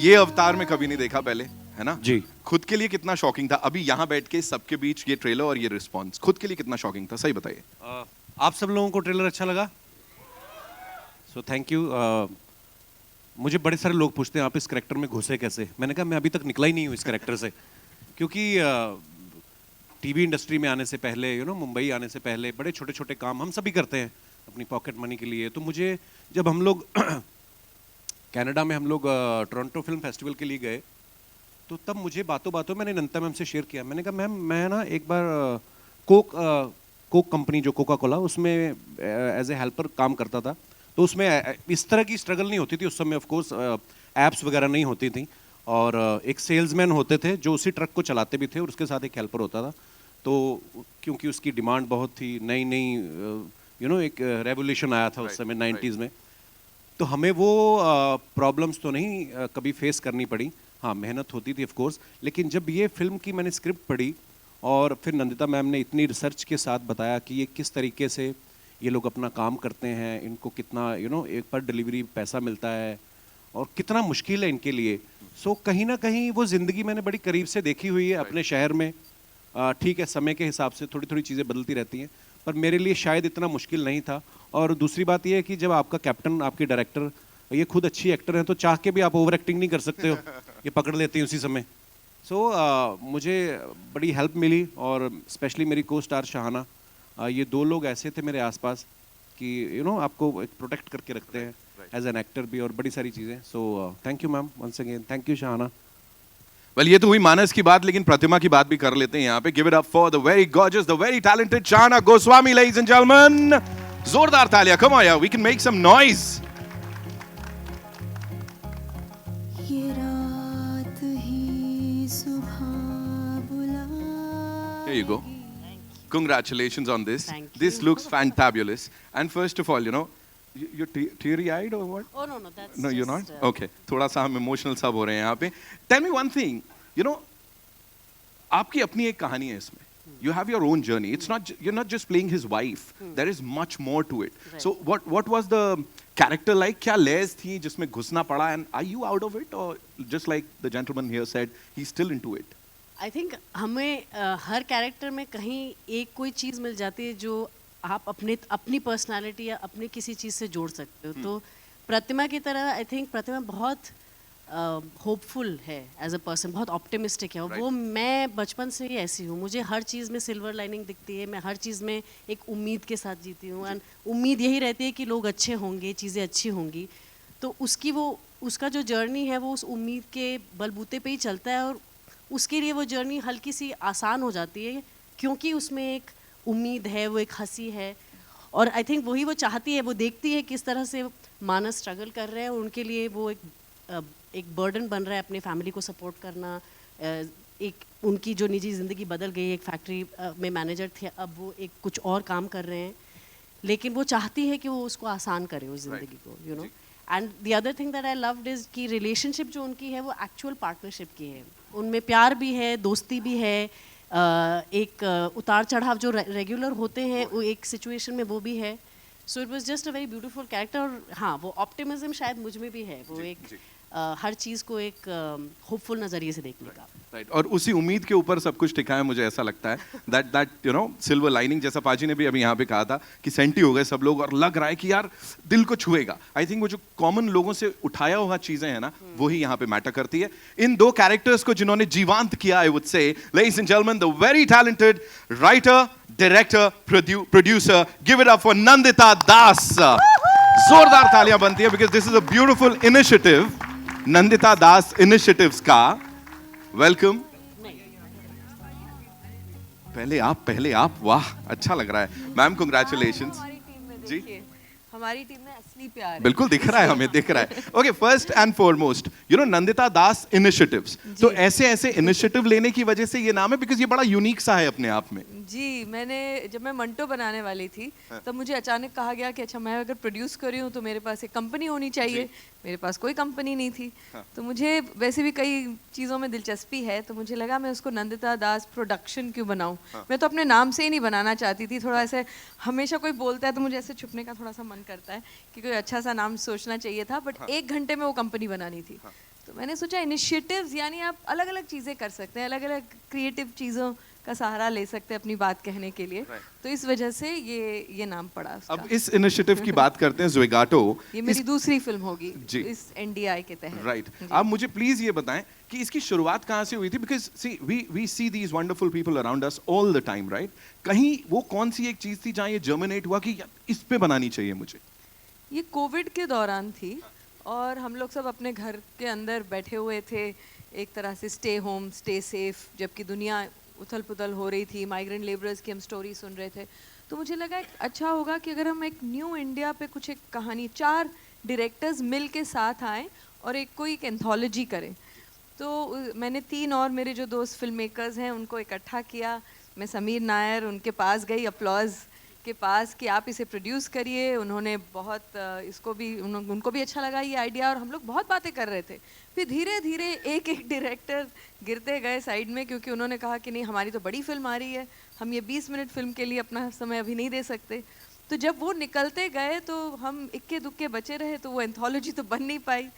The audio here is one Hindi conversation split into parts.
ये अवतार में कभी नहीं देखा पहले, है ना जी। खुद के लिए कितना शॉकिंग था अभी यहाँ बैठ के सबके बीच ये ट्रेलर और ये रिस्पॉन्स, खुद के लिए कितना शॉकिंग था, सही बताइए। आप सब लोगों को ट्रेलर अच्छा लगा? सो थैंक यू। मुझे बड़े सारे लोग पूछते हैं आप इस कैरेक्टर में घुसे कैसे। मैंने कहा मैं अभी तक निकला ही नहीं हूँ इस कैरेक्टर से, क्योंकि टीवी इंडस्ट्री में आने से पहले मुंबई आने से पहले बड़े छोटे छोटे काम हम सभी करते हैं अपनी पॉकेट मनी के लिए। तो मुझे जब हम लोग कनाडा में हम लोग टोरंटो फिल्म फेस्टिवल के लिए गए, तो तब मुझे बातों बातों मैंने नंदिता मैम से शेयर किया। मैंने कहा मैम मैं ना एक बार कोक कंपनी जो कोका कोला उसमें एज ए हेल्पर काम करता था। तो उसमें इस तरह की स्ट्रगल नहीं होती थी उस समय, ऑफ कोर्स ऐप्स वगैरह नहीं होती थी, और एक सेल्समैन होते थे जो उसी ट्रक को चलाते भी थे और उसके साथ एक हेल्पर होता था। तो क्योंकि उसकी डिमांड बहुत थी, नई नई एक रेवोल्यूशन आया था उस समय 90s में, तो हमें वो प्रॉब्लम्स तो नहीं कभी फेस करनी पड़ी। हाँ मेहनत होती थी ऑफ कोर्स, लेकिन जब ये फिल्म की मैंने स्क्रिप्ट पढ़ी और फिर नंदिता मैम ने इतनी रिसर्च के साथ बताया कि ये किस तरीके से ये लोग अपना काम करते हैं, इनको कितना एक पर डिलीवरी पैसा मिलता है और कितना मुश्किल है इनके लिए। सो कहीं ना कहीं वो ज़िंदगी मैंने बड़ी करीब से देखी हुई है अपने शहर में। ठीक है समय के हिसाब से थोड़ी थोड़ी चीज़ें बदलती रहती हैं, पर मेरे लिए शायद इतना मुश्किल नहीं था। और दूसरी बात यह है कि जब आपका कैप्टन, आपके डायरेक्टर ये खुद अच्छी एक्टर हैं, तो चाह के भी आप ओवर एक्टिंग नहीं कर सकते हो, ये पकड़ लेते हैं उसी समय। सो मुझे बड़ी हेल्प मिली, और स्पेशली मेरी को स्टार शाहाना, ये दो लोग ऐसे थे मेरे आसपास कि आपको प्रोटेक्ट करके रखते हैं एज एन एक्टर भी, और बड़ी सारी चीज़ें। So thank you ma'am once again, thank you Shahana. Well ये तो हुई मानस की बात, लेकिन प्रतिमा की बात भी कर लेते हैं यहाँ पे। Give it up for the very gorgeous, the very talented Shahana Goswami, ladies and gentleman. जोरदार तालियां, कम ऑन यार, we can make some noise. ये रात ही सुबह बुला। Here you go. Congratulations on this. Thank This you. looks fantabulous. And first of all, you're teary-eyed or what? Oh no, that's No, you're just, not? Okay. थोड़ा सा हम emotional सब हो रहे हैं यहाँ पे. Tell me one thing. आपकी अपनी एक कहानी है इसमें. You have your own journey. It's not you're not just playing his wife. There is much more to it. Right. So what was the character like? क्या layers थी जिसमें घुसना पड़ा? And are you out of it, or just like the gentleman here said, he's still into it? I think हमें हर कैरेक्टर में कहीं एक कोई चीज़ मिल जाती है जो आप अपनी पर्सनालिटी या अपनी किसी चीज़ से जोड़ सकते हो। तो प्रतिमा की तरह आई थिंक प्रतिमा बहुत होपफुल है एज अ पर्सन, बहुत ऑप्टिमिस्टिक है। Right. वो मैं बचपन से ही ऐसी हूँ, मुझे हर चीज़ में सिल्वर लाइनिंग दिखती है, मैं हर चीज़ में एक उम्मीद के साथ जीती हूँ, एंड उम्मीद यही रहती है कि लोग अच्छे होंगे, चीज़ें अच्छी होंगी। तो उसका जो जर्नी है वो उस उम्मीद के बलबूते पे ही चलता है, और उसके लिए वो जर्नी हल्की सी आसान हो जाती है क्योंकि उसमें एक उम्मीद है, वो एक हंसी है। और आई थिंक वही वो चाहती है, वो देखती है किस तरह से मानस स्ट्रगल कर रहे हैं, और उनके लिए वो एक बर्डन बन रहा है अपने फैमिली को सपोर्ट करना। एक उनकी जो निजी ज़िंदगी बदल गई, एक फैक्ट्री में मैनेजर थे, अब वो एक कुछ और काम कर रहे हैं, लेकिन वो चाहती है कि वो उसको आसान करे उस ज़िंदगी को, and the other thing that I loved is कि रिलेशनशिप जो उनकी है वो एक्चुअल पार्टनरशिप की है। उनमें प्यार भी है, दोस्ती भी है, एक उतार चढ़ाव जो रेगुलर होते हैं वो एक सिचुएशन में वो भी है। So it was just a very beautiful character. और हाँ, वो ऑप्टिमिज्म शायद मुझ में भी है, वो एक हर चीज़ को एक होपफुल नज़रिए से देखने का। राइट, और उसी उम्मीद के ऊपर सब कुछ टिका है, मुझे ऐसा लगता है दैट सिल्वर लाइनिंग, जैसा पाजी ने भी अभी यहाँ पे कहा था कि सेंटी हो गए सब लोग, और लग रहा है कि यार दिल को छुएगा। आई थिंक वो जो कॉमन लोगों से उठाया हुआ चीजें हैं ना, वही यहाँ पे मैटर करती है। इन दो कैरेक्टर्स को जिन्होंने जीवांत किया, I would say, ladies and gentleman, the very talented writer, director, producer, give it up for Nandita Das. जोरदार तालियां बनती है, because this is a beautiful initiative, Nandita Das initiatives का। वेलकम। पहले आप, वाह अच्छा लग रहा है मैम, कांग्रेचुलेशंस जी। हमारी टीम में असली प्यार है। बिल्कुल दिख रहा है, हमें दिख रहा है। Okay, first and foremost Nandita Das initiatives, तो ऐसे इनिशिएटिव लेने की वजह से ये नाम है, बिकॉज ये बड़ा यूनिक सा है अपने आप में। जी, जब मैं मंटो बनाने वाली थी तब मुझे अचानक कहा गया कि अच्छा मैं अगर प्रोड्यूस कर रही हूँ तो मेरे पास एक कंपनी होनी चाहिए। मेरे पास कोई कंपनी नहीं थी। तो मुझे वैसे भी कई चीज़ों में दिलचस्पी है, तो मुझे लगा मैं उसको नंदिता दास प्रोडक्शन क्यों बनाऊँ। मैं तो अपने नाम से ही नहीं बनाना चाहती थी। थोड़ा ऐसे हमेशा कोई बोलता है तो मुझे ऐसे छुपने का थोड़ा सा मन करता है कि कोई अच्छा सा नाम सोचना चाहिए था, बट 1 घंटे में वो कंपनी बनानी थी। तो मैंने सोचा इनिशिएटिव्स यानी आप अलग अलग चीज़ें कर सकते हैं, अलग अलग क्रिएटिव चीज़ों का सहारा ले सकते हैं अपनी बात कहने के लिए। तो इस वजह से ये नाम पड़ा उसका। अब इस इनिशिएटिव की बात करते हैं, ज़ोगाटो। ये मेरी दूसरी फिल्म होगी जी। इस NDI के तहत। राइट, आप मुझे प्लीज ये बताएं कि इसकी शुरुआत कहाँ से हुई थी? Because see we see these wonderful people around us all the time, right? कहीं वो कौन सी एक चीज थी जहाँ ये जर्मिनेट हुआ कि यार, इस पे बनानी चाहिए मुझे? ये कोविड के दौरान थी और हम लोग सब अपने घर के अंदर बैठे हुए थे, एक तरह से स्टे होम स्टे सेफ, जबकि दुनिया उथल पुथल हो रही थी, माइग्रेंट लेबरर्स की हम स्टोरी सुन रहे थे। तो मुझे लगा अच्छा होगा कि अगर हम एक न्यू इंडिया पे कुछ एक कहानी, 4 डायरेक्टर्स मिल के साथ आएँ और कोई एक एंथोलॉजी करें। तो मैंने 3 और मेरे जो दोस्त फिल्म मेकर्स हैं उनको इकट्ठा किया। मैं समीर नायर उनके पास गई, अपलॉज के पास, कि आप इसे प्रोड्यूस करिए। उन्होंने बहुत इसको भी उनको भी अच्छा लगा ये आइडिया, और हम लोग बहुत बातें कर रहे थे। फिर धीरे धीरे एक एक डायरेक्टर गिरते गए साइड में, क्योंकि उन्होंने कहा कि नहीं, हमारी तो बड़ी फिल्म आ रही है, हम ये 20 मिनट फिल्म के लिए अपना समय अभी नहीं दे सकते। तो जब वो निकलते गए तो हम इक्के दुक्के बचे रहे, तो वो एंथोलॉजी तो बन नहीं पाई।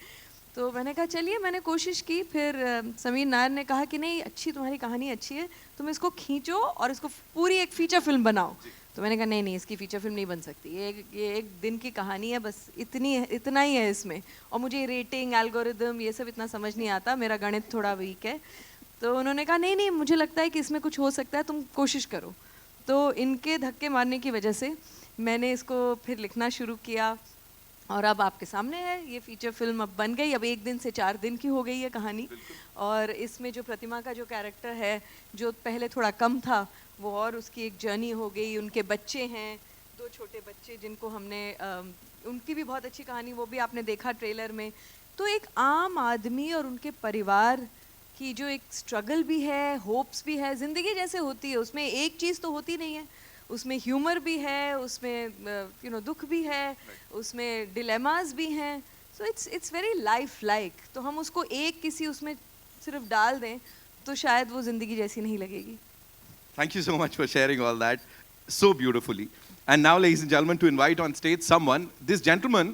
तो मैंने कहा चलिए, मैंने कोशिश की। फिर समीर नायर ने कहा कि नहीं, अच्छी तुम्हारी कहानी अच्छी है, तुम इसको खींचो और इसको पूरी एक फीचर फिल्म बनाओ। तो मैंने कहा नहीं, इसकी फीचर फिल्म नहीं बन सकती, ये एक दिन की कहानी है, बस इतना ही है इसमें। और मुझे रेटिंग, एल्गोरिदम ये सब इतना समझ नहीं आता, मेरा गणित थोड़ा वीक है। तो उन्होंने कहा नहीं, मुझे लगता है कि इसमें कुछ हो सकता है, तुम कोशिश करो। तो इनके धक्के मारने की वजह से मैंने इसको फिर लिखना शुरू किया, और अब आपके सामने है ये फीचर फिल्म। अब बन गई, अब 1 दिन से 4 दिन की हो गई है कहानी। और इसमें जो प्रतिमा का जो कैरेक्टर है, जो पहले थोड़ा कम था, वो और उसकी एक जर्नी हो गई। उनके बच्चे हैं, 2 छोटे बच्चे, जिनको हमने उनकी भी बहुत अच्छी कहानी, वो भी आपने देखा ट्रेलर में। तो एक आम आदमी और उनके परिवार की जो एक स्ट्रगल भी है, होप्स भी है, ज़िंदगी जैसे होती है, उसमें एक चीज़ तो होती नहीं है, उसमें ह्यूमर भी है, उसमें दुख भी है, उसमें डिलेमास भी हैं। So it's very life like. तो हम उसको एक किसी उसमें सिर्फ डाल दें तो शायद वो ज़िंदगी जैसी नहीं लगेगी। Thank you so much for sharing all that so beautifully. And now, ladies and gentlemen, to invite on stage someone, this gentleman,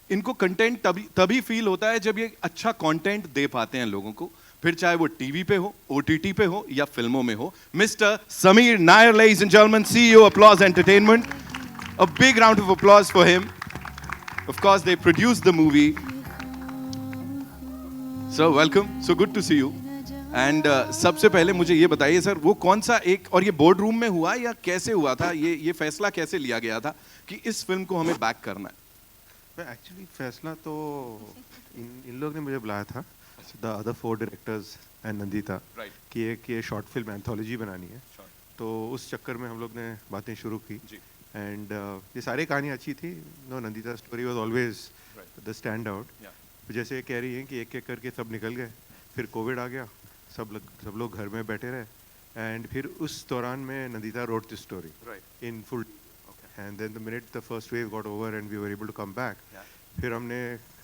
इनको कंटेंट तभी फील होता है जब ये अच्छा कंटेंट दे पाते हैं लोगों को, फिर चाहे वो टीवी पे हो, OTT पे हो या फिल्मों में हो। Mister Sameer Nair, ladies and gentlemen, CEO Applause Entertainment. A big round of applause for him. Of course, they produced the movie. So welcome, so good to see you. And सबसे पहले मुझे ये बताइए सर, वो कौन सा एक, और ये बोर्ड रूम में हुआ या कैसे हुआ था, ये फैसला कैसे लिया गया था कि इस फिल्म को हमें बैक करना है? एक्चुअली फैसला तो इन लोग ने मुझे बुलाया था, the other 4 directors and Nandita, कि एक ये शॉर्ट फिल्म एंथोलॉजी बनानी है। तो उस चक्कर में हम लोग ने बातें शुरू की। एंड ये सारी कहानी अच्छी थी। No, Nandita story was always the stand out. जैसे कह रही हैं कि एक एक करके सब निकल गए, फिर कोविड आ गया, सब लोग घर में बैठे रहे, एंड फिर उस दौरान में Nandita wrote this story in full, and then the minute the first wave got over and we were able to come back, फिर हमने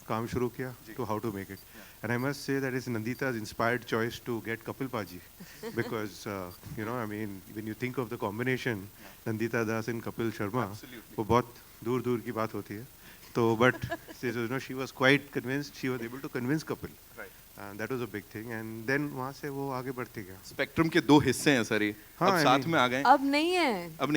काम शुरू किया to how to make it. And I must say that it's Nandita's inspired choice to get Kapil Paji, because I mean, when you think of the combination Nandita Das and Kapil Sharma, वो बहुत दूर की बात होती है। तो but she was quite convinced, she was able to convince Kapil. And that was a big thing, and then वहाँ से वो आगे बढ़ती गया। स्पेक्ट्रम के 2 हिस्से हैं सर, ये अब साथ में आ गए। अब नहीं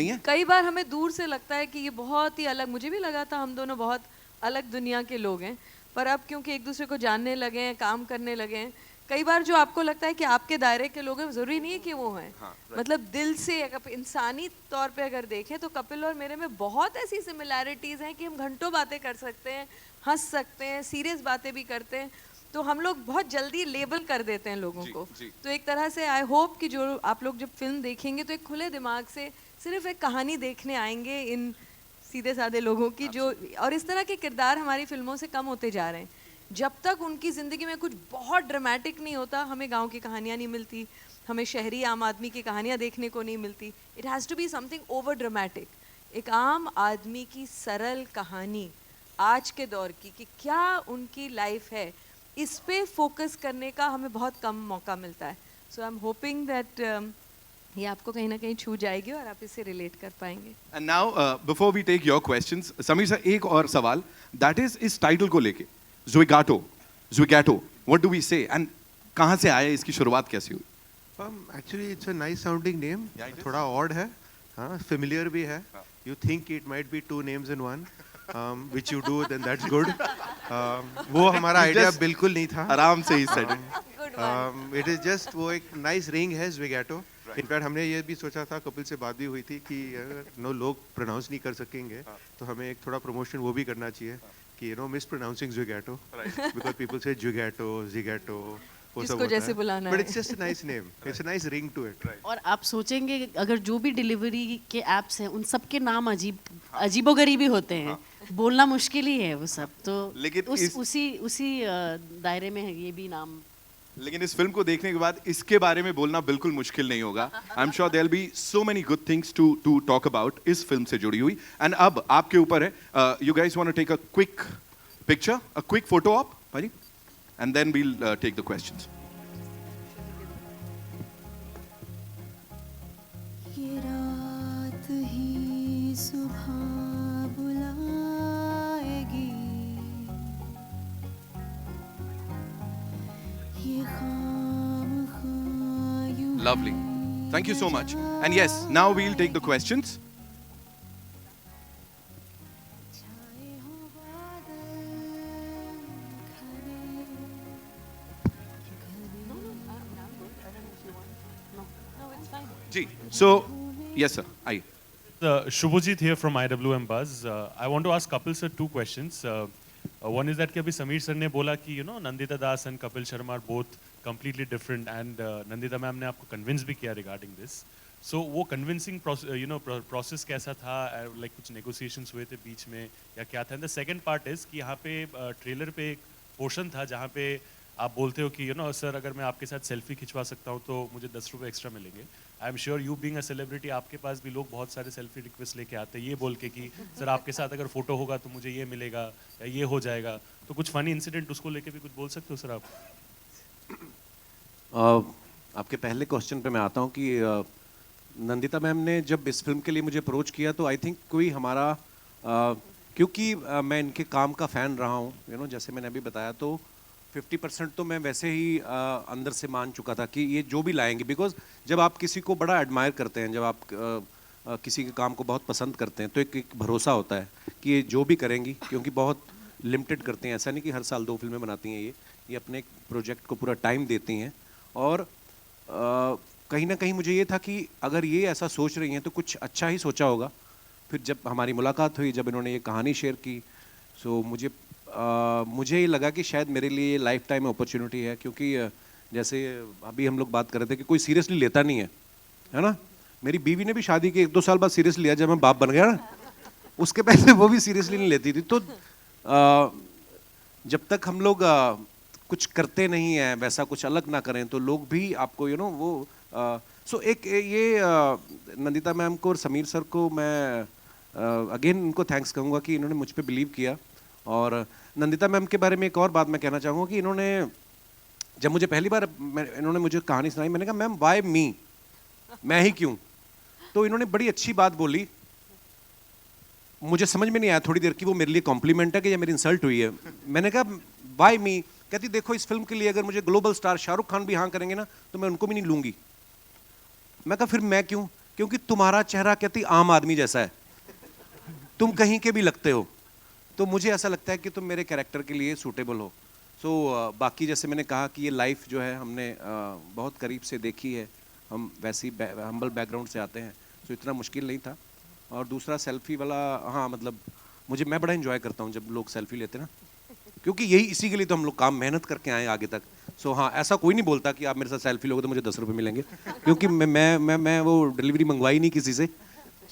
है। कई बार हमें दूर से लगता है कि ये बहुत ही अलग, मुझे भी लगा था हम दोनों बहुत अलग दुनिया के लोग हैं, पर अब क्योंकि एक दूसरे को जानने लगे हैं, काम करने लगे हैं, कई बार जो आपको लगता है कि आपके दायरे के लोग हैं, जरूरी नहीं है कि वो हैं। मतलब दिल से, अगर इंसानी तौर पे अगर देखें तो कपिल और मेरे में बहुत ऐसी सिमिलैरिटीज हैं कि हम घंटों बातें कर सकते हैं, हंस सकते हैं, सीरियस बातें भी करते हैं। तो हम लोग बहुत जल्दी लेबल कर देते हैं लोगों को। तो एक तरह से आई होप कि जो आप लोग जब फिल्म देखेंगे तो एक खुले दिमाग से सिर्फ एक कहानी देखने आएंगे इन सीधे साधे लोगों की, जो और इस तरह के किरदार हमारी फिल्मों से कम होते जा रहे हैं। जब तक उनकी ज़िंदगी में कुछ बहुत ड्रामेटिक नहीं होता, हमें गांव की कहानियाँ नहीं मिलती, हमें शहरी आम आदमी की कहानियाँ देखने को नहीं मिलती। It has to be something over dramatic, एक आम आदमी की सरल कहानी आज के दौर की, कि क्या उनकी लाइफ है, इस पे फोकस करने का हमें बहुत कम मौका मिलता है। सो आई एम होपिंग दैट ये आपको कहीं ना कहीं छू जाएगी और आप इससे रिलेट कर पाएंगे। And now before we take your questions, Sameer sir, एक और सवाल, दैट इज इस टाइटल को लेके, Zwigato, what do we say and कहाँ से आए, इसकी शुरुआत कैसी हुई? Actually, it's a nice sounding name. Yeah, it is. थोड़ा odd है, हाँ, familiar भी है. You think it might be two names in one, which you do, then that's good. वो हमारा आइडिया just- बिल्कुल नहीं था. आराम से ही सेट. It is just वो एक nice ring है Zwigato. इनफैक्ट हमने ये भी सोचा था, कपिल से बात भी हुई थी कि नो लोग प्रोनाउंस नहीं कर सकेंगे, तो हमें एक थोड़ा प्रमोशन वो भी करना चाहिए कि miss pronouncing Zwigato, because people से Zwigato, Zigato, वो सब जिसको होता जैसे है. बुलाना But है. it's just a nice name. It's a nice ring to it. और आप सोचेंगे कि अगर जो भी डिलीवरी के एप्स हैं उन सब के नाम अजीबोगरीबी होते हैं, बोलना मुश्किल ही है वो सब, तो लेकिन उसी दायरे में है ये भी नाम. लेकिन इस फिल्म को देखने के बाद इसके बारे में बोलना बिल्कुल मुश्किल नहीं होगा. I am sure there will be so many good things to talk about इस फिल्म से जुड़ी हुई. एंड अब आपके ऊपर है, you guys want to take a quick picture, a quick photo op भाई, and then we'll take the questions. ये रात ही सुबह बुलाएगी, ये खामख़ा यूं Lovely. Thank you so much. And yes, now we'll take the questions. छाए हो बादल जी. So, yes sir. Aye. Shubhajit here from IWM Buzz. I want to ask Kapil sir two questions. One is that कि अभी समीर सर ने बोला कि नंदिता दास and Kapil Sharma are both completely different, and Nandita ma'am ने आपको convince भी किया regarding this. So वो convincing process कैसा था, like कुछ negotiations हुए थे बीच में या क्या था? And the second part is कि यहाँ पे ट्रेलर पे एक पोर्शन था जहाँ पे आप बोलते हो कि सर अगर मैं आपके साथ सेल्फी खिंचवा सकता हूँ तो मुझे 10 रुपये एक्स्ट्रा मिलेंगे. आई am sure you being a celebrity आपके पास भी लोग बहुत सारे सेल्फी रिक्वेस्ट लेके आते हैं ये बोल के कि सर आपके साथ अगर फोटो होगा तो मुझे ये मिलेगा या ये हो जाएगा. तो कुछ फनी इंसिडेंट उसको लेके भी कुछ बोल सकते हो सर आप? आपके पहले क्वेश्चन पे मैं आता हूँ कि नंदिता मैम ने जब इस फिल्म के लिए मुझे अप्रोच किया तो आई थिंक कोई हमारा क्योंकि मैं इनके काम का फ़ैन रहा हूँ जैसे मैंने अभी बताया, तो 50% तो मैं वैसे ही अंदर से मान चुका था कि ये जो भी लाएंगे, बिकॉज जब आप किसी को बड़ा एडमायर करते हैं, जब आप किसी के काम को बहुत पसंद करते हैं तो एक भरोसा होता है कि ये जो भी करेंगी, क्योंकि बहुत लिमिटेड करते हैं, ऐसा नहीं कि हर साल 2 फिल्में बनाती हैं, ये अपने प्रोजेक्ट को पूरा टाइम देती हैं. और कहीं ना कहीं मुझे ये था कि अगर ये ऐसा सोच रही हैं तो कुछ अच्छा ही सोचा होगा. फिर जब हमारी मुलाकात हुई, जब इन्होंने ये कहानी शेयर की, सो मुझे ये लगा कि शायद मेरे लिए लाइफ टाइम अपॉर्चुनिटी है, क्योंकि जैसे अभी हम लोग बात कर रहे थे कि कोई सीरियसली लेता नहीं है ना. मेरी बीवी ने भी शादी के 1-2 साल बाद सीरियसली लिया, जब मैं बाप बन गया ना, उसके पहले वो भी सीरियसली नहीं लेती थी. तो जब तक हम लोग कुछ करते नहीं हैं, वैसा कुछ अलग ना करें, तो लोग भी आपको वो सो एक ये नंदिता मैम को और समीर सर को मैं अगेन इनको थैंक्स कहूँगा कि इन्होंने मुझ पर बिलीव किया. और नंदिता मैम के बारे में एक और बात मैं कहना चाहूँगा कि इन्होंने जब मुझे पहली बार इन्होंने मुझे कहानी सुनाई, मैंने कहा मैम वाई मी, मैं ही क्यों? तो इन्होंने बड़ी अच्छी बात बोली, मुझे समझ में नहीं आया थोड़ी देर की वो मेरे लिए कॉम्प्लीमेंट है कि या मेरी इंसल्ट हुई है. मैंने कहा वाई मी? कहती देखो इस फिल्म के लिए अगर मुझे ग्लोबल स्टार शाहरुख खान भी हाँ करेंगे ना तो मैं उनको भी नहीं लूंगी. मैं कहा फिर मैं क्यों? क्योंकि तुम्हारा चेहरा कहती आम आदमी जैसा है, तुम कहीं के भी लगते हो, तो मुझे ऐसा लगता है कि तुम मेरे कैरेक्टर के लिए सूटेबल हो. सो बाकी जैसे मैंने कहा कि ये लाइफ जो है हमने बहुत करीब से देखी है, हम वैसी हम्बल बैकग्राउंड से आते हैं, तो इतना मुश्किल नहीं था. और दूसरा सेल्फी वाला, हाँ मतलब मैं बड़ा एंजॉय करता हूँ जब लोग सेल्फी लेते हैं ना, क्योंकि इसी के लिए तो हम लोग काम मेहनत करके आए आगे तक. सो हाँ, ऐसा कोई नहीं बोलता कि आप मेरे साथ सेल्फी लोगे तो मुझे 10 रुपये मिलेंगे, क्योंकि मैं वो डिलीवरी मंगवाई नहीं किसी से.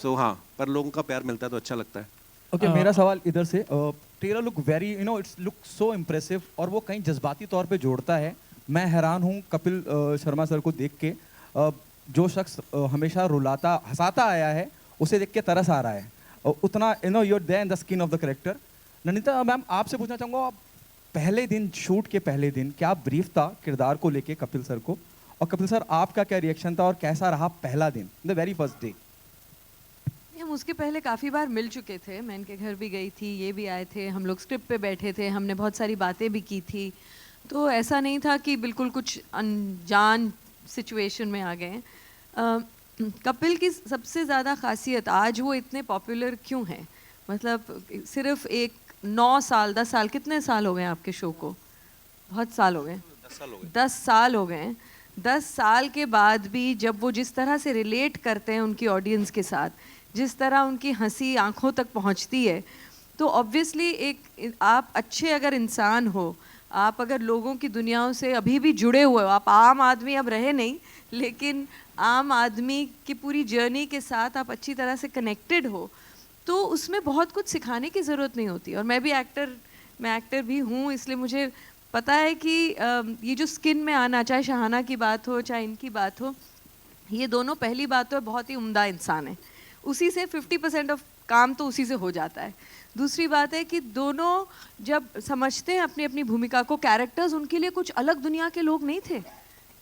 सो हाँ, पर लोगों का प्यार मिलता है तो अच्छा लगता है. ओके, मेरा सवाल इधर से, trailer look very it's look so impressive और वो कहीं जज्बाती तौर पे जोड़ता है. मैं हैरान हूँ कपिल शर्मा सर को देख के. जो शख्स हमेशा रुलाता हंसाता आया है उसे देख के तरस आ रहा है, उतना you are there in the skin of the character. Nandita ma'am, आपसे पूछना चाहूँगा, पहले दिन, शूट के पहले दिन क्या ब्रीफ था किरदार को लेके कपिल सर को, और कपिल सर आपका क्या रिएक्शन था और कैसा रहा पहला दिन, द वेरी फर्स्ट डे? हम उसके पहले काफ़ी बार मिल चुके थे, मैं इनके घर भी गई थी, ये भी आए थे, हम लोग स्क्रिप्ट पे बैठे थे, हमने बहुत सारी बातें भी की थी. तो ऐसा नहीं था कि बिल्कुल कुछ अनजान सिचुएशन में आ गए हैं। कपिल की सबसे ज़्यादा खासियत आज वो इतने पॉपुलर क्यों हैं, मतलब सिर्फ एक 9 साल 10 साल, कितने साल हो गए आपके शो को? बहुत साल हो गए, 10 साल हो गए। 10 साल के बाद भी जब वो जिस तरह से रिलेट करते हैं उनकी ऑडियंस के साथ, जिस तरह उनकी हंसी आंखों तक पहुंचती है, तो ऑब्वियसली एक आप अच्छे अगर इंसान हो, आप अगर लोगों की दुनियाओं से अभी भी जुड़े हुए हो, आप आम आदमी अब रहे नहीं, लेकिन आम आदमी की पूरी जर्नी के साथ आप अच्छी तरह से कनेक्टेड हो, तो उसमें बहुत कुछ सिखाने की ज़रूरत नहीं होती। और मैं एक्टर भी हूँ, इसलिए मुझे पता है कि ये जो स्किन में आना, चाहे शहाना की बात हो चाहे इनकी बात हो, ये दोनों पहली बात तो बहुत ही उम्दा इंसान है, उसी से 50% ऑफ काम तो उसी से हो जाता है। दूसरी बात है कि दोनों जब समझते हैं अपनी अपनी भूमिका को, कैरेक्टर्स उनके लिए कुछ अलग दुनिया के लोग नहीं थे,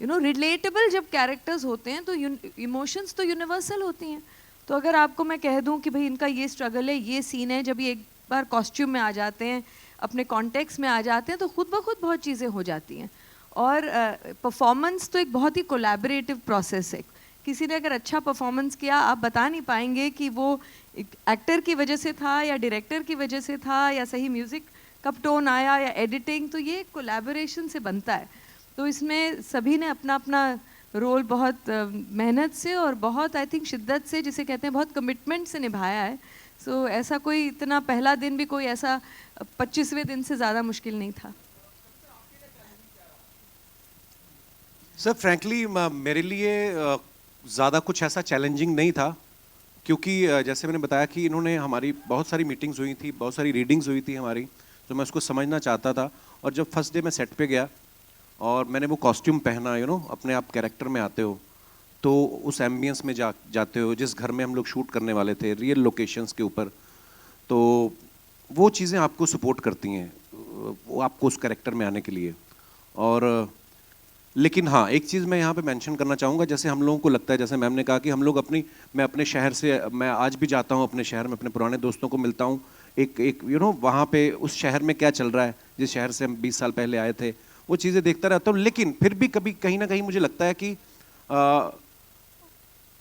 रिलेटेबल जब कैरेक्टर्स होते हैं तो इमोशंस तो यूनिवर्सल होती हैं। तो अगर आपको मैं कह दूं कि भाई इनका ये स्ट्रगल है, ये सीन है, जब ये एक बार कॉस्ट्यूम में आ जाते हैं, अपने कॉन्टेक्स्ट में आ जाते हैं, तो खुद ब खुद बहुत चीज़ें हो जाती हैं। और परफॉर्मेंस तो एक बहुत ही कोलैबोरेटिव प्रोसेस है। किसी ने अगर अच्छा परफॉर्मेंस किया, आप बता नहीं पाएंगे कि वो एक्टर की वजह से था या डायरेक्टर की वजह से था या सही म्यूज़िक कब टोन आया या एडिटिंग, तो ये कोलैबोरेशन से बनता है। तो इसमें सभी ने अपना अपना रोल बहुत मेहनत से और बहुत आई थिंक शिद्दत से, जिसे कहते हैं बहुत कमिटमेंट से निभाया है। सो ऐसा कोई इतना पहला दिन भी कोई ऐसा 25वें दिन से ज़्यादा मुश्किल नहीं था। सर फ्रैंकली मेरे लिए ज़्यादा कुछ ऐसा चैलेंजिंग नहीं था, क्योंकि जैसे मैंने बताया कि इन्होंने हमारी बहुत सारी मीटिंग्स हुई थी, बहुत सारी रीडिंग्स हुई थी हमारी, तो मैं उसको समझना चाहता था। और जब फर्स्ट डे मैं सेट पे गया और मैंने वो कॉस्ट्यूम पहना, अपने आप कैरेक्टर में आते हो, तो उस एम्बियंस में जाते हो जिस घर में हम लोग शूट करने वाले थे, रियल लोकेशंस के ऊपर, तो वो चीज़ें आपको सपोर्ट करती हैं, वो आपको उस कैरेक्टर में आने के लिए। और लेकिन हाँ, एक चीज़ मैं यहाँ पे मेंशन करना चाहूँगा, जैसे हम लोगों को लगता है, जैसे मैम ने कहा कि हम लोग मैं अपने शहर से, मैं आज भी जाता हूँ अपने शहर में, अपने पुराने दोस्तों को मिलता हूँ, एक वहाँ पे उस शहर में क्या चल रहा है, जिस शहर से हम 20 साल पहले आए थे, वो चीज़ें देखता रहता हूँ। लेकिन फिर भी कभी कहीं ना कहीं मुझे लगता है कि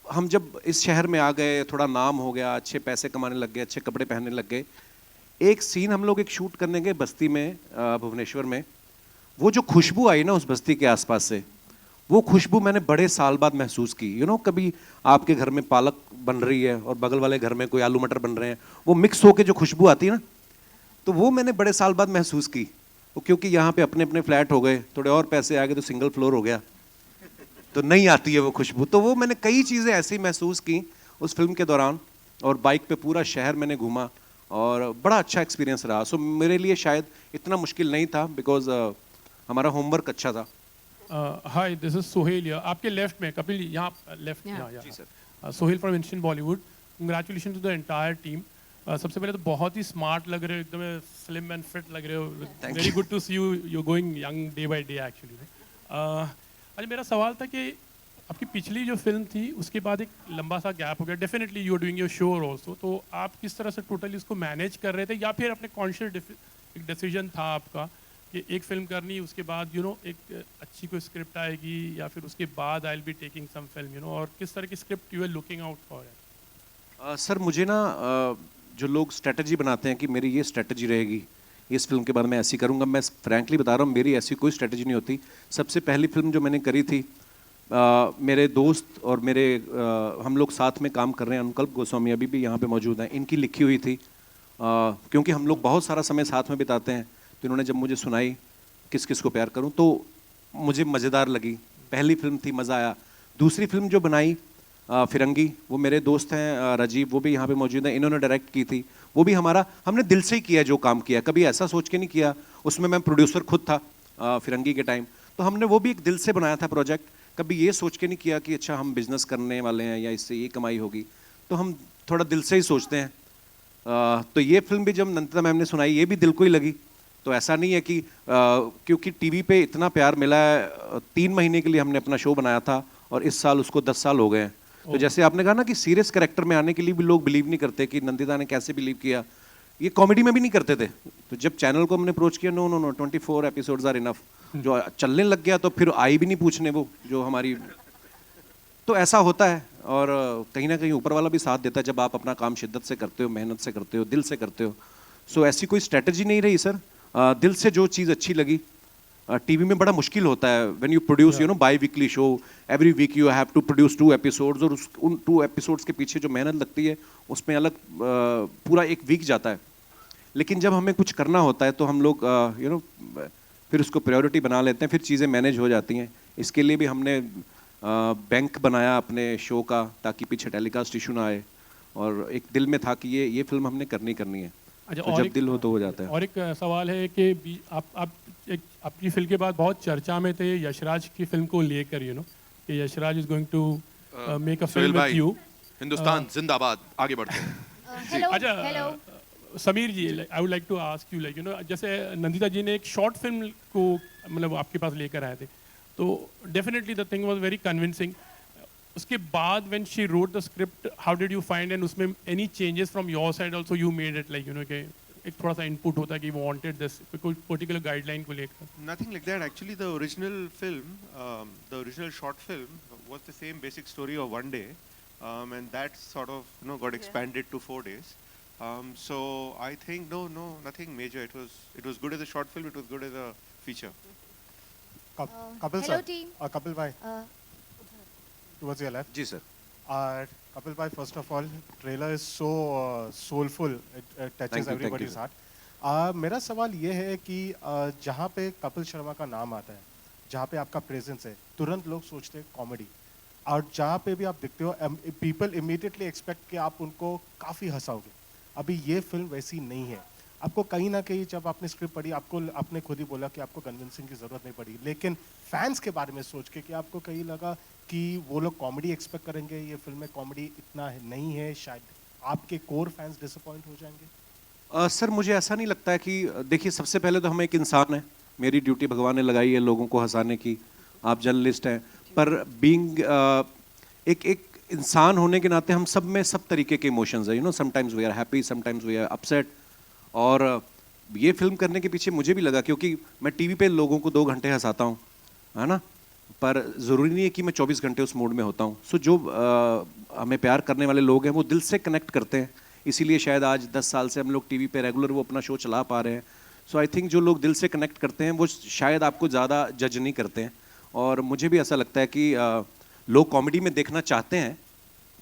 हम जब इस शहर में आ गए, थोड़ा नाम हो गया, अच्छे पैसे कमाने लग गए, अच्छे कपड़े पहनने लग गए, एक सीन हम लोग एक शूट करने गए बस्ती में, भुवनेश्वर में, वो जो खुशबू आई ना उस बस्ती के आसपास से, वो खुशबू मैंने बड़े साल बाद महसूस की। कभी आपके घर में पालक बन रही है और बगल वाले घर में कोई आलू मटर बन रहे हैं, वो मिक्स होके जो खुशबू आती है ना, तो वो मैंने बड़े साल बाद महसूस की। क्योंकि यहाँ पे अपने अपने फ्लैट हो गए, थोड़े और पैसे आ गए तो सिंगल फ्लोर हो गया, तो नहीं आती है वो खुशबू। तो वो मैंने कई चीज़ें ऐसी महसूस की उस फिल्म के दौरान, और बाइक पे पूरा शहर मैंने घूमा और बड़ा अच्छा एक्सपीरियंस रहा। सो मेरे लिए शायद इतना मुश्किल नहीं था, बिकॉज हमारा होमवर्क अच्छा था। Hi, this is Sohail. आपके लेफ्ट में कपिल, यहाँ लेफ्ट। जी sir. Sohail from Instant Bollywood. Congratulation to the entire team. सबसे पहले तो बहुत ही स्मार्ट लग रहे हो, एकदम स्लिम एंड फिट लग रहे हो। Very good to see you, you going young day by day actually. अच्छा, मेरा सवाल था कि आपकी पिछली जो फिल्म थी उसके बाद एक लंबा सा गैप हो गया, definitely you are doing your show also, तो आप किस तरह से टोटली उसको मैनेज कर रहे थे, या फिर अपने कॉन्शियस एक डिसीजन था आपका कि एक फिल्म करनी, उसके बाद एक अच्छी कोई स्क्रिप्ट आएगी, या फिर उसके बाद I will be taking some film, और किस तरह की script you are looking out for? Sir मुझे ना जो लोग स्ट्रेटजी बनाते हैं कि मेरी ये स्ट्रेटजी रहेगी, इस फिल्म के बाद मैं ऐसी करूँगा, मैं फ्रैंकली बता रहा हूँ, मेरी ऐसी कोई स्ट्रेटजी नहीं होती। सबसे पहली फिल्म जो मैंने करी थी, मेरे दोस्त और हम लोग साथ में काम कर रहे हैं, अनुकल्प गोस्वामी अभी भी यहाँ पे मौजूद हैं, इनकी लिखी हुई थी, क्योंकि हम लोग बहुत सारा समय साथ में बिताते हैं, तो इन्होंने जब मुझे सुनाई किस किस को प्यार करूं, तो मुझे मज़ेदार लगी। पहली फिल्म थी, मज़ा आया। दूसरी फिल्म जो बनाई फिरंगी, वो मेरे दोस्त हैं राजीव, वो भी यहाँ पे मौजूद हैं, इन्होंने डायरेक्ट की थी। वो भी हमने दिल से ही किया जो काम किया, कभी ऐसा सोच के नहीं किया। उसमें मैं प्रोड्यूसर खुद था फिरंगी के टाइम, तो हमने वो भी एक दिल से बनाया था प्रोजेक्ट। कभी ये सोच के नहीं किया कि अच्छा हम बिजनेस करने वाले हैं या इससे ये कमाई होगी, तो हम थोड़ा दिल से ही सोचते हैं। तो ये फिल्म भी जब नंदिता मैम ने सुनाई, ये भी दिल को ही लगी। तो ऐसा नहीं है कि क्योंकि टीवी पे इतना प्यार मिला है, 3 महीने के लिए हमने अपना शो बनाया था और इस साल उसको 10 साल हो गए हैं। तो जैसे आपने कहा ना कि सीरियस कैरेक्टर में आने के लिए भी लोग बिलीव नहीं करते, कि नंदिता ने कैसे बिलीव किया, ये कॉमेडी में भी नहीं करते थे। तो जब चैनल को हमने अप्रोच किया, नो 24 एपिसोड्स आर इनफ, जो चलने लग गया तो फिर आई भी नहीं पूछने वो जो हमारी, तो ऐसा होता है। और कहीं ना कहीं ऊपर वाला भी साथ देता है जब आप अपना काम शिद्दत से करते हो, मेहनत से करते हो, दिल से करते हो। सो ऐसी कोई स्ट्रेटजी नहीं रही सर, दिल से जो चीज़ अच्छी लगी। टीवी में बड़ा मुश्किल होता है when you produce you know biweekly show, every week you have to produce 2 episodes, और उन 2 एपिसोड्स के पीछे जो मेहनत लगती है उसमें अलग पूरा एक वीक जाता है। लेकिन जब हमें कुछ करना होता है तो हम लोग यू नो फिर उसको प्रायोरिटी बना लेते हैं, फिर चीज़ें मैनेज हो जाती हैं। इसके लिए भी हमने बैंक बनाया अपने शो का ताकि पीछे टेलीकास्ट इशू ना आए, और एक दिल में था कि ये फिल्म हमने करनी है। अच्छा, तो और जब एक- दिल हो तो हो जाता है। और एक सवाल है कि आप एक आपकी फिल्म के बाद बहुत चर्चा में थे यशराज की फिल्म को लेकर, यू नो कि Yash Raj is going to make a Suhail film भाई, विद यू। हिंदुस्तान जिंदाबाद, आगे बढ़ते हैं। हेलो अच्छा, hello Sameer ji, I would like to ask you, like you know जैसे नंदिता जी ने एक शॉर्ट फिल्म को मतलब आपके पास लेकर आए थे, तो definitely the thing was very convincing. उसके बाद when she wrote the script, how did you find, and उसमें any changes from your side also you made it, like you know कि एक थोड़ा सा इनपुट होता है कि वांटेड दिस कोई पर्टिकुलर गाइडलाइन को लेकर? Nothing like that. Actually, the original film, the original short film, was the same basic story of one day, and that sort of got expanded to 4 days. So I think nothing major. It was good as a short film. It was good as a feature. Kapil hello sir, team Kapil bhai, towards your left. जी sir. Kapil bhai, first of all, trailer is so soulful. It touches Thank you, everybody's sir. heart. मेरा सवाल ये है कि जहाँ पे कपिल शर्मा का नाम आता है, जहाँ पे आपका प्रेजेंस है, तुरंत लोग सोचते हैं कॉमेडी, और जहाँ पे भी आप दिखते हो पीपल इमीडिएटली एक्सपेक्ट कि आप उनको काफ़ी हंसाओगे। अभी ये फिल्म वैसी नहीं है। आपको कहीं ना कहीं जब आपने स्क्रिप्ट पढ़ी, आपने खुद ही बोला कि आपको कन्विंसिंग की ज़रूरत नहीं पड़ी, लेकिन फैंस के बारे में सोच के कि आपको कहीं लगा कि वो लोग कॉमेडी एक्सपेक्ट करेंगे, ये फिल्म में कॉमेडी इतना नहीं है, शायद आपके कोर फैंस डिसअपॉइंट हो जाएंगे? सर मुझे ऐसा नहीं लगता है कि देखिए, सबसे पहले तो हम एक इंसान हैं, मेरी ड्यूटी भगवान ने लगाई है लोगों को हंसाने की, आप जर्नलिस्ट हैं, पर बीइंग एक इंसान होने के नाते हम सब में सब तरीके के इमोशंस हैं, you know sometimes we are happy, sometimes we are upset. और ये फिल्म करने के पीछे मुझे भी लगा, क्योंकि मैं टीवी पे लोगों को 2 घंटे हंसाता हूँ, है ना, पर ज़रूरी नहीं है कि मैं 24 घंटे उस मूड में होता हूँ। सो जो हमें प्यार करने वाले लोग हैं वो दिल से कनेक्ट करते हैं, इसीलिए शायद आज 10 साल से हम लोग टीवी पे रेगुलर वो अपना शो चला पा रहे हैं। सो आई थिंक जो लोग दिल से कनेक्ट करते हैं वो शायद आपको ज़्यादा जज नहीं करते हैं, और मुझे भी ऐसा लगता है कि लोग कॉमेडी में देखना चाहते हैं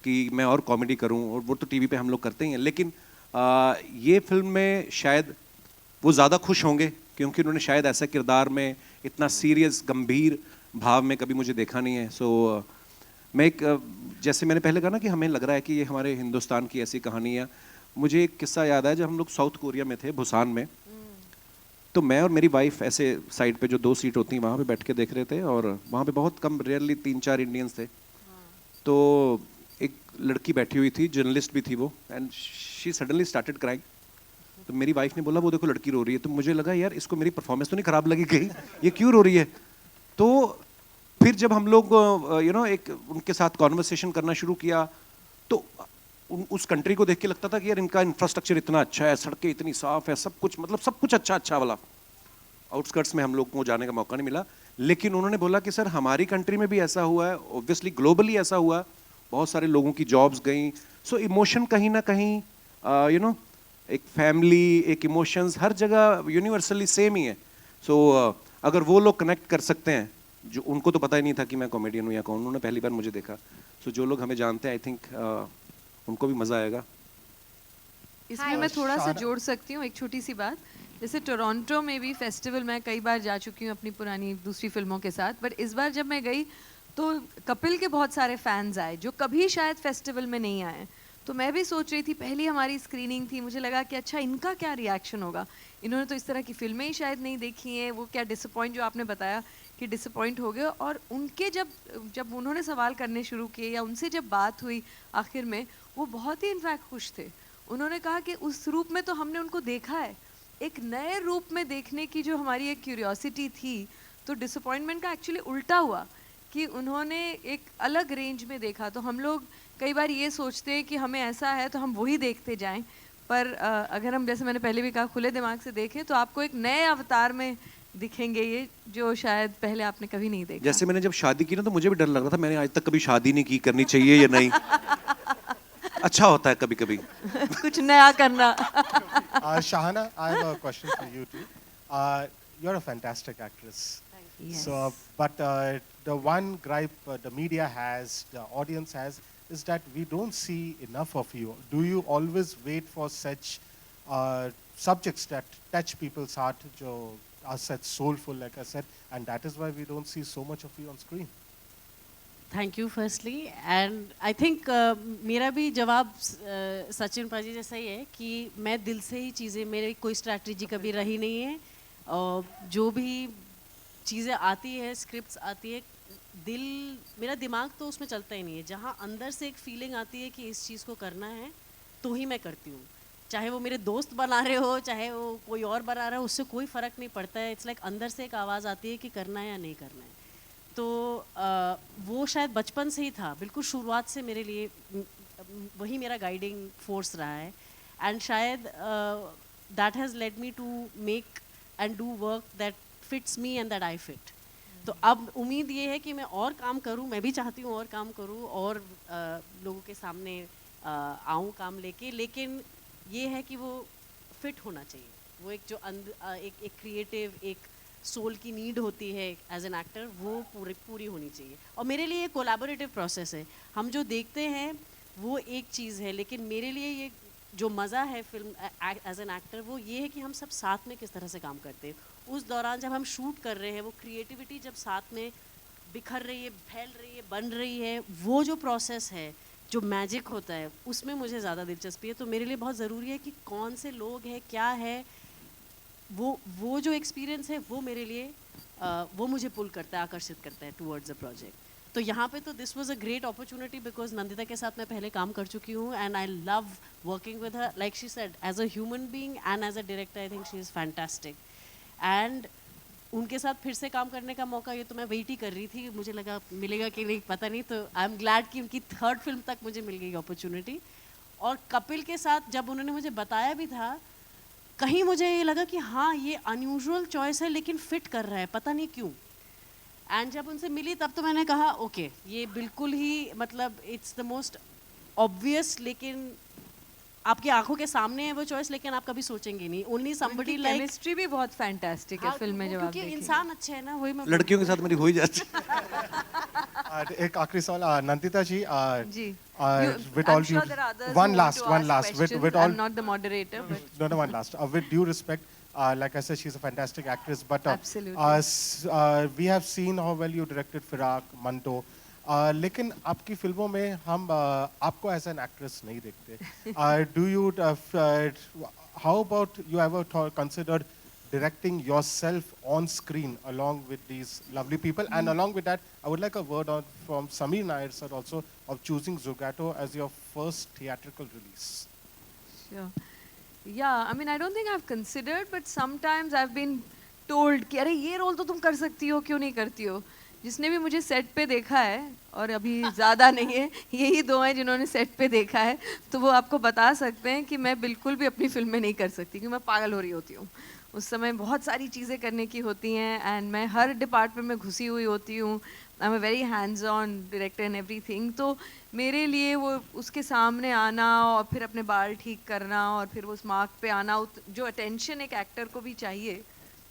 कि मैं और कॉमेडी करूं, और वो तो टीवी पे हम लोग करते ही हैं, लेकिन ये फिल्म में शायद वो ज़्यादा खुश होंगे क्योंकि उन्होंने शायद ऐसा किरदार में इतना सीरियस गंभीर भाव में कभी मुझे देखा नहीं है। सो मैं एक जैसे मैंने पहले कहा ना कि हमें लग रहा है कि ये हमारे हिंदुस्तान की ऐसी कहानी है। मुझे एक किस्सा याद है, जब हम लोग साउथ कोरिया में थे, बुसान में, तो मैं और मेरी वाइफ ऐसे साइड पे जो 2 सीट होती हैं वहाँ पे बैठ के देख रहे थे, और वहाँ पे बहुत कम, रेयरली 3-4 इंडियंस थे। तो एक लड़की बैठी हुई थी, जर्नलिस्ट भी थी वो, and she suddenly started crying. तो मेरी वाइफ ने बोला वो देखो लड़की रो रही है। तो मुझे लगा यार इसको मेरी परफॉर्मेंस तो नहीं खराब लगी कहीं, ये क्यों रो रही है। तो फिर जब हम लोग यू नो एक उनके साथ कॉन्वर्सेशन करना शुरू किया, तो उस कंट्री को देख के लगता था कि यार इनका इंफ्रास्ट्रक्चर इतना अच्छा है, सड़कें इतनी साफ है, सब कुछ मतलब सब कुछ अच्छा वाला। आउटस्कर्ट्स में हम लोग को जाने का मौका नहीं मिला, लेकिन उन्होंने बोला कि सर हमारी कंट्री में भी ऐसा हुआ है, ऑब्वियसली ग्लोबली ऐसा हुआ, बहुत सारे लोगों की जॉब्स गई। सो इमोशन कहीं ना कहीं यू नो एक फैमिली, एक इमोशंस हर जगह यूनिवर्सली सेम ही है। सो अगर वो लोग कनेक्ट कर सकते हैं, जो उनको तो पता ही नहीं था कि मैं कॉमेडियन हूँ या कौन, उन्होंने पहली बार मुझे देखा। सो जो लोग हमें जानते हैं, आई थिंक उनको भी मज़ा आएगा। इसमें मैं थोड़ा सा जोड़ सकती हूँ एक छोटी सी बात। जैसे टोरंटो में भी फेस्टिवल मैं कई बार जा चुकी हूँ अपनी पुरानी दूसरी फिल्मों के साथ, बट इस बार जब मैं गई तो कपिल के बहुत सारे फैंस आए जो कभी शायद फेस्टिवल में नहीं आए। तो मैं भी सोच रही थी, पहली हमारी स्क्रीनिंग थी, मुझे लगा कि अच्छा इनका क्या रिएक्शन होगा, इन्होंने तो इस तरह की फिल्में ही शायद नहीं देखी हैं, वो क्या डिसअपॉइंट, जो आपने बताया कि डिसअपॉइंट हो गए। और उनके जब उन्होंने सवाल करने शुरू किए या उनसे जब बात हुई आखिर में, वो बहुत ही इनफैक्ट खुश थे। उन्होंने कहा कि उस रूप में तो हमने उनको देखा है, एक नए रूप में देखने की जो हमारी एक क्यूरियोसिटी थी, तो डिसअपॉइंटमेंट का एक्चुअली उल्टा हुआ कि उन्होंने एक अलग रेंज में देखा। तो हम लोग कई बार ये सोचते हैं कि हमें ऐसा है तो हम वही देखते जाएं, पर अगर हम, जैसे मैंने पहले भी कहा, खुले दिमाग से देखें तो आपको एक नए अवतार में दिखेंगे ये जो शायद पहले आपने कभी नहीं देखा। जैसे मैंने जब शादी की ना तो मुझे भी डर लग रहा था, मैंने आज तक कभी शादी नहीं की, करनी चाहिए या नहीं। अच्छा होता है कभी कभी। कुछ नया करना। Shahana, I have a question for you too. You're a fantastic actress. Yes. So, but the one gripe the media has, the audience has, is that we don't see enough of you. Do you always wait for such subjects that touch people's heart, jo are such soulful, like I said, and that is why we don't see so much of you on screen? Thank you firstly and I think मेरा भी जवाब सचिन पाजी जैसा ही है कि मैं दिल से ही चीज़ें, मेरी कोई स्ट्रैटेजी कभी रही नहीं है, और जो भी चीज़ें आती है, स्क्रिप्ट्स आती है, दिल, मेरा दिमाग तो उसमें चलता ही नहीं है। जहाँ अंदर से एक फीलिंग आती है कि इस चीज़ को करना है तो ही मैं करती हूँ। चाहे वो मेरे दोस्त बना रहे हो, चाहे वो कोई और बना रहा है, उससे कोई फ़र्क नहीं पड़ता है। इट्स लाइक अंदर से एक आवाज़ आती है कि करना है या नहीं करना है। तो वो शायद बचपन से ही था, बिल्कुल शुरुआत से मेरे लिए वही मेरा गाइडिंग फोर्स रहा है। एंड शायद that has led me to make and do work that fits me and that I fit. तो अब उम्मीद ये है कि मैं और काम करूं, मैं भी चाहती हूं और काम करूं और लोगों के सामने आऊं काम लेके, लेकिन ये है कि वो फिट होना चाहिए। वो एक जो एक क्रिएटिव, एक सोल की नीड होती है एज एन एक्टर, वो पूरी होनी चाहिए। और मेरे लिए ये कोलैबोरेटिव प्रोसेस है। हम जो देखते हैं वो एक चीज़ है, लेकिन मेरे लिए ये जो मज़ा है फिल्म एज एन एक्टर, वो ये है कि हम सब साथ में किस तरह से काम करते हैं। उस दौरान जब हम शूट कर रहे हैं, वो क्रिएटिविटी जब साथ में बिखर रही है, फैल रही है, बन रही है, वो जो प्रोसेस है, जो मैजिक होता है, उसमें मुझे ज़्यादा दिलचस्पी है। तो मेरे लिए बहुत ज़रूरी है कि कौन से लोग हैं, क्या है, वो जो एक्सपीरियंस है, वो मेरे लिए वो मुझे पुल करता है, आकर्षित करता है टूवर्ड्स द प्रोजेक्ट। तो यहाँ पे तो this was a great opportunity because Nandita के साथ मैं पहले काम कर चुकी हूँ and I love working with her. Like she said, as a human being and as a director I think she is fantastic. And उनके साथ फिर से काम करने का मौका, ये तो मैं वेट ही कर रही थी, मुझे लगा मिलेगा कि नहीं पता नहीं। तो आई एम ग्लैड कि उनकी 3rd फिल्म तक मुझे मिल गई अपॉर्चुनिटी। और कपिल के साथ जब उन्होंने मुझे बताया भी था, कहीं मुझे ये लगा कि हाँ ये अनयूजुअल चॉइस है लेकिन फिट कर रहा है, पता नहीं क्यों। एंड जब उनसे मिली तब तो मैंने कहा ओके, ये बिल्कुल ही मतलब इट्स द मोस्ट ऑब्वियस, लेकिन आपकी आंखों के सामने है वो चॉइस, लेकिन आप कभी सोचेंगे नहीं। ओनली समबडी लाइक, केमिस्ट्री भी बहुत फैंटास्टिक है फिल्म में जब आप क्योंकि इंसान अच्छे है ना, वही मैं लड़कियों के साथ मेरी हो ही जाती है। एक आखिरी सवाल नंदिता जी, जी, with I'm all sure due, there are others one who want last, to one ask last, questions. with all, I'm not the moderator, but no, one last. With due respect, like I said, she's a fantastic actress, but Absolutely. We have seen how well you directed Firak, Manto. लेकिन आपकी फिल्मों में हम आपको एज एन एक्ट्रेस नहीं देखते। Do you how about you ever considered directing yourself on screen along with these lovely people? And along with that, I would like a word on from Sameer Nair sir also of choosing Zugato as your first theatrical release. Sure. Yeah, I mean, I don't think I've considered, but sometimes I've been told कि अरे ये रोल तो तुम कर सकती हो, क्यों नहीं करती हो। जिसने भी मुझे सेट पे देखा है, और अभी ज़्यादा नहीं है, यही 2 हैं जिन्होंने सेट पे देखा है, तो वो आपको बता सकते हैं कि मैं बिल्कुल भी अपनी फिल्म में नहीं कर सकती, क्योंकि मैं पागल हो रही होती हूँ। उस समय बहुत सारी चीज़ें करने की होती हैं एंड मैं हर डिपार्टमेंट में घुसी हुई होती हूँ। I am a very hands on director and everything. तो मेरे लिए वो उसके सामने आना और फिर अपने बाल ठीक करना और फिर उस मार्क पे आना, जो अटेंशन एक एक्टर को भी चाहिए,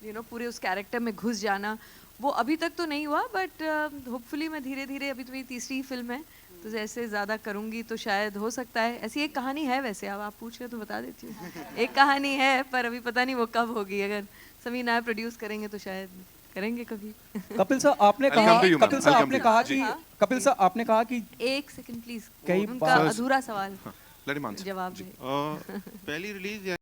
यू नो, पूरे उस कैरेक्टर में घुस जाना, वो अभी तक तो नहीं हुआ। बट होपफुली मैं धीरे धीरे, अभी तो मेरी 3री फिल्म है, तो जैसे ज़्यादा करूँगी तो शायद हो सकता है। ऐसी एक कहानी है वैसे, अब आप पूछ रहे तो बता देती हूँ। एक कहानी है, पर अभी पता नहीं वो कब होगी। अगर समीर नायर प्रोड्यूस करेंगे तो शायद करेंगे कभी। कपिल सर आपने कहा, कपिल सर आपने कहा कि, कपिल सर आपने कहा कि, एक सेकंड प्लीज, कई उनका अधूरा सवाल Let him answer. जवाब दे। पहली रिलीज